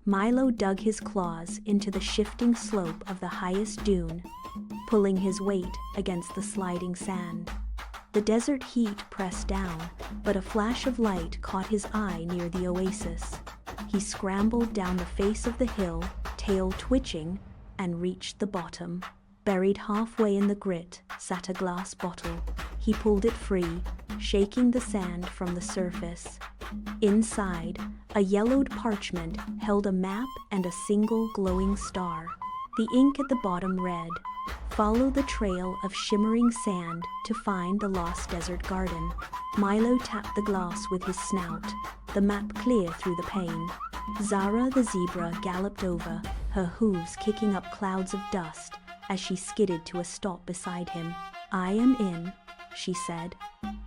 Milo dug his claws into the shifting slope of the highest dune, pulling his weight against the sliding sand. The desert heat pressed down, but a flash of light caught his eye near the oasis. He scrambled down the face of the hill, tail twitching, and reached the bottom. Buried halfway in the grit sat a glass bottle. He pulled it free, shaking the sand from the surface. Inside, a yellowed parchment held a map and a single glowing star. The ink at the bottom read, "Follow the trail of shimmering sand to find the lost desert garden." Milo tapped the glass with his snout, the map clear through the pane. Zara the zebra galloped over, her hooves kicking up clouds of dust as she skidded to a stop beside him. "I am in," she said.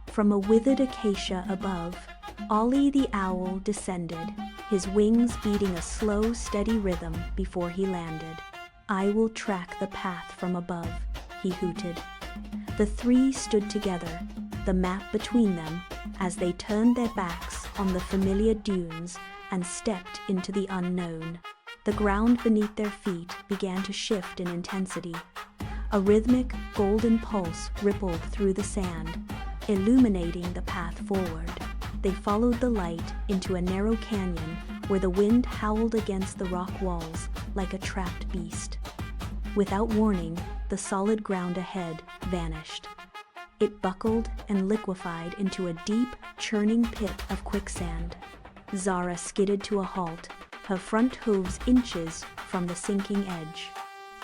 From a withered acacia above, Ollie the owl descended, his wings beating a slow, steady rhythm before he landed. "I will track the path from above," he hooted. The three stood together, the map between them, as they turned their backs on the familiar dunes and stepped into the unknown. The ground beneath their feet began to shift in intensity. A rhythmic, golden pulse rippled through the sand, illuminating the path forward. They followed the light into a narrow canyon where the wind howled against the rock walls like a trapped beast. Without warning, the solid ground ahead vanished. It buckled and liquefied into a deep, churning pit of quicksand. Zara skidded to a halt, her front hooves inches from the sinking edge.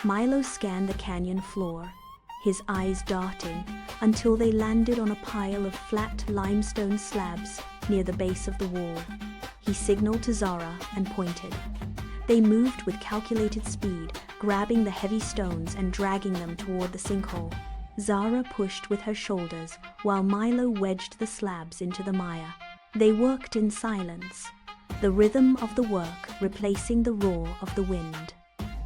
Milo scanned the canyon floor, his eyes darting until they landed on a pile of flat limestone slabs near the base of the wall. He signaled to Zara and pointed. They moved with calculated speed, grabbing the heavy stones and dragging them toward the sinkhole. Zara pushed with her shoulders while Milo wedged the slabs into the mire. They worked in silence, the rhythm of the work replacing the roar of the wind.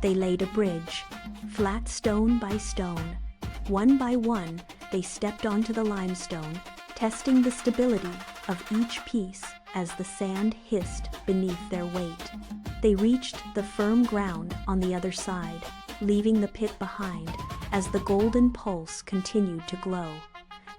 They laid a bridge, flat stone by stone. One by one, they stepped onto the limestone, testing the stability of each piece as the sand hissed beneath their weight. They reached the firm ground on the other side, leaving the pit behind as the golden pulse continued to glow,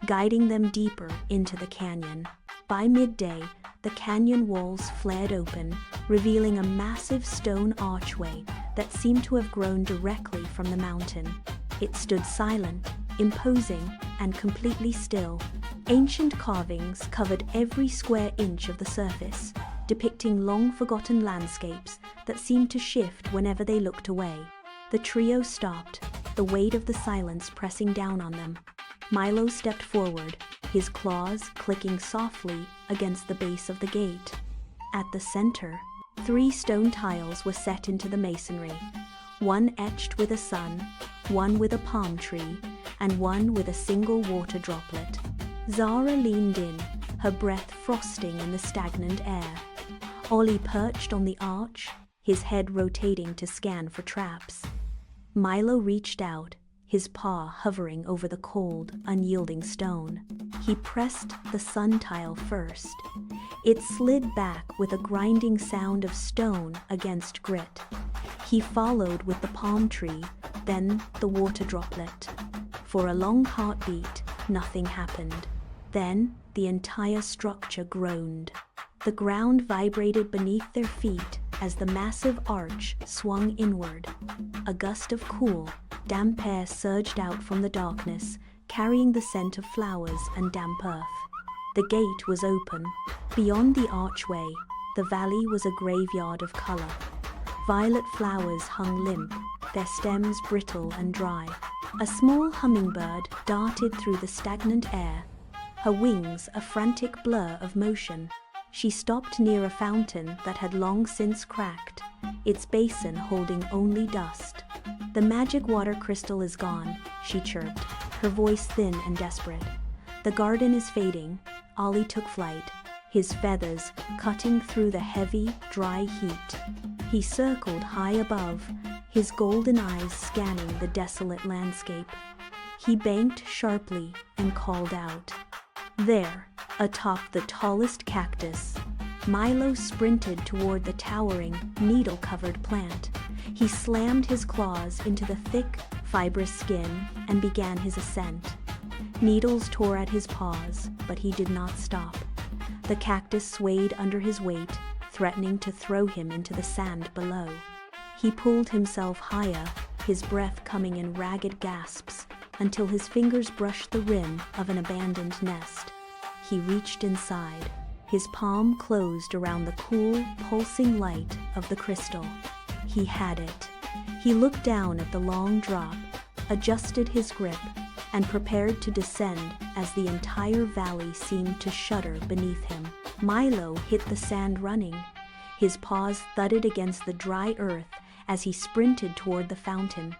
guiding them deeper into the canyon. By midday, the canyon walls flared open, revealing a massive stone archway that seemed to have grown directly from the mountain. It stood silent, imposing, and completely still. Ancient carvings covered every square inch of the surface, depicting long-forgotten landscapes that seemed to shift whenever they looked away. The trio stopped, the weight of the silence pressing down on them. Milo stepped forward, his claws clicking softly against the base of the gate. At the center, 3 stone tiles were set into the masonry, one etched with a sun, one with a palm tree, and one with a single water droplet. Zara leaned in, her breath frosting in the stagnant air. Ollie perched on the arch, his head rotating to scan for traps. Milo reached out, his paw hovering over the cold, unyielding stone. He pressed the sun tile first. It slid back with a grinding sound of stone against grit. He followed with the palm tree, then the water droplet. For a long heartbeat, nothing happened. Then the entire structure groaned. The ground vibrated beneath their feet as the massive arch swung inward. A gust of cool, damp air surged out from the darkness, carrying the scent of flowers and damp earth. The gate was open. Beyond the archway, the valley was a graveyard of color. Violet flowers hung limp, their stems brittle and dry. A small hummingbird darted through the stagnant air, her wings a frantic blur of motion. She stopped near a fountain that had long since cracked, its basin holding only dust. "The magic water crystal is gone," she chirped, her voice thin and desperate. "The garden is fading." Ollie took flight, his feathers cutting through the heavy, dry heat. He circled high above, his golden eyes scanning the desolate landscape. He banked sharply and called out. There, atop the tallest cactus, Milo sprinted toward the towering, needle-covered plant. He slammed his claws into the thick, fibrous skin and began his ascent. Needles tore at his paws, but he did not stop. The cactus swayed under his weight, threatening to throw him into the sand below. He pulled himself higher, his breath coming in ragged gasps, until his fingers brushed the rim of an abandoned nest. He reached inside. His palm closed around the cool, pulsing light of the crystal. He had it. He looked down at the long drop, adjusted his grip, and prepared to descend as the entire valley seemed to shudder beneath him. Milo hit the sand running. His paws thudded against the dry earth as he sprinted toward the fountain.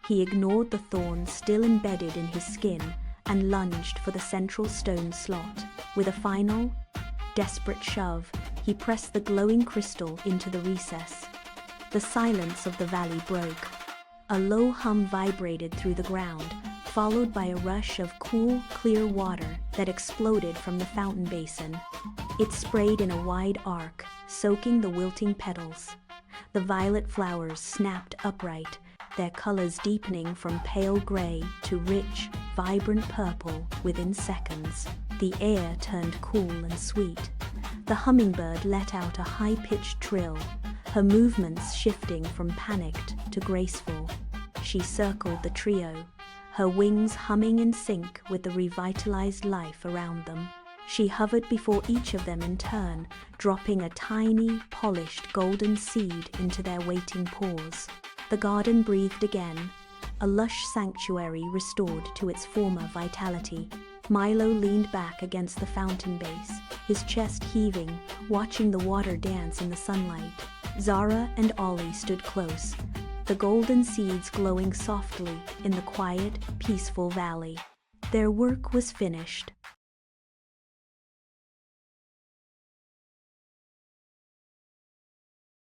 He ignored the thorns still embedded in his skin and lunged for the central stone slot. With a final, desperate shove, he pressed the glowing crystal into the recess. The silence of the valley broke. A low hum vibrated through the ground, followed by a rush of cool, clear water that exploded from the fountain basin. It sprayed in a wide arc, soaking the wilting petals. The violet flowers snapped upright, their colors deepening from pale gray to rich, vibrant purple within seconds. The air turned cool and sweet. The hummingbird let out a high-pitched trill, her movements shifting from panicked to graceful. She circled the trio, her wings humming in sync with the revitalized life around them. She hovered before each of them in turn, dropping a tiny, polished golden seed into their waiting paws. The garden breathed again, a lush sanctuary restored to its former vitality. Milo leaned back against the fountain base, his chest heaving, watching the water dance in the sunlight. Zara and Ollie stood close, the golden seeds glowing softly in the quiet, peaceful valley. Their work was finished,